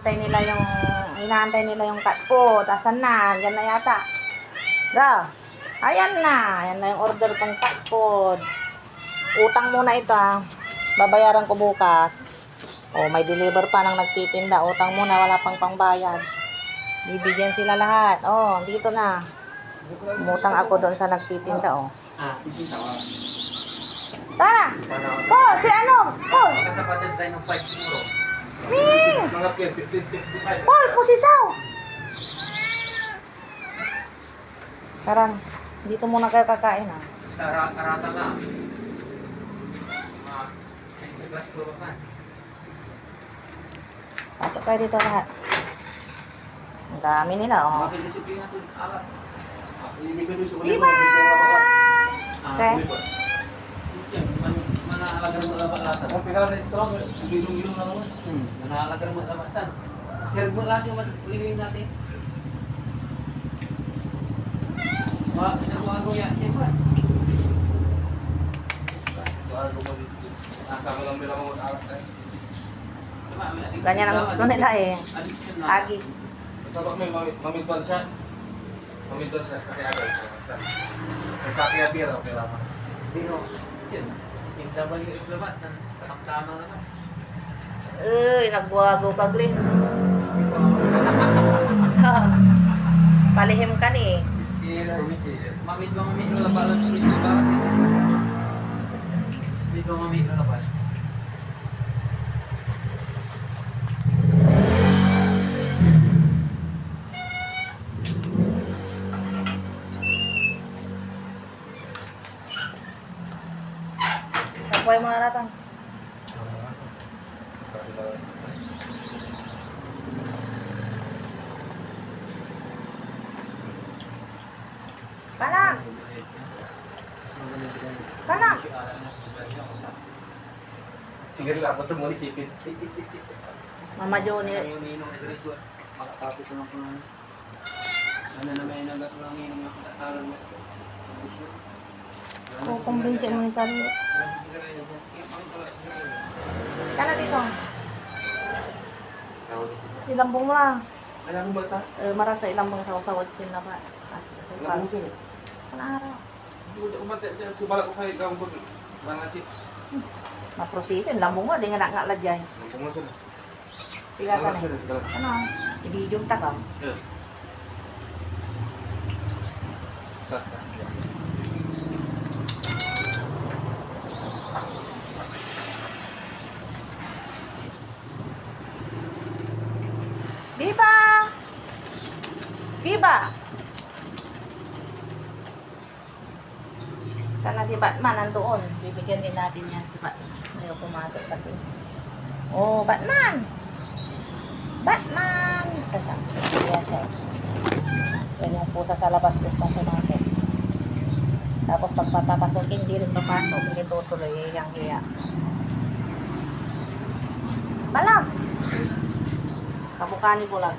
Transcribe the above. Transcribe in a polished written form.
inaantay nila yung cat food. Asan na? Diyan na yata. Go. Ayan na. Ayan na yung order kong cat food. Utang muna ito ah. Babayaran ko bukas. Oh, may deliver pa ng nagtitinda. Utang muna, wala pang pangbayad. Bibigyan sila lahat. Oh, dito na. Umutang ako doon sa nagtitinda oh. Tara! Paul, si ano? Paul! Makasapatid tayo ng 5 euro. Ming! Mga 15, 55. Paul, pusisaw! Tara, dito muna kayo kakain ah. Sa karata lang. Mga 20 plus euro pa. Pasok kayo dito lahat. Ang dami nila oh. Mga disiplina ito. Alat. Viva! Okay. Yan, manahalaga mo lang balatan. Ang pinaka na strong, bilong-bilong na naman. Manahalaga mo lang balatan. Serve mo kasi yung living natin. Isang mga guya, siyempre. Ganyan ang gusto nila eh. Agis. Sabak may mamidwan siya. Mamidwan siya sa kaya agad. Sa kaya pira, okay lang. Sino? Yun. Yung WF labat, tama naman. Uy, nagbuwago ka, Glenn. Palihim ka ni. Mamidwan labat. Mamidwan labat. Sabuhay mo na natin. Kana! Kana! Sige lang, ako ito muna isipin. Mama Joni. Makatapit ko lang po naman. Ano na may nagat lang yun ang nakatalang na. Kukumbinsi mo yung sarili. Kana dito. Ilambong mo na. Alam mo ba ita? Marata ilambong sa usawad din na ba? Asukal. Alam mo sila? Kanara. Hindi ko mati. Subala ko sa igawang po. Mga chips. Maproseso, ilambong mo. Di nga nakakala dyan. Alam mo sila. Pilatan eh. Ano? Ibidyong takam. Sas ka. Viva! Viva! Sana si Batman nandoon. Bibigyan din natin yan si Batman. Ayaw pumasok kasi. Oh, Batman! Batman! Sasakya siya. Yan yung pusa sa labas gustong pumasok. Tapos pag papapasokin, hindi rin papasok. Hindi tutuloy. Hiyang-hiya. Malam! Kabukani ko lang.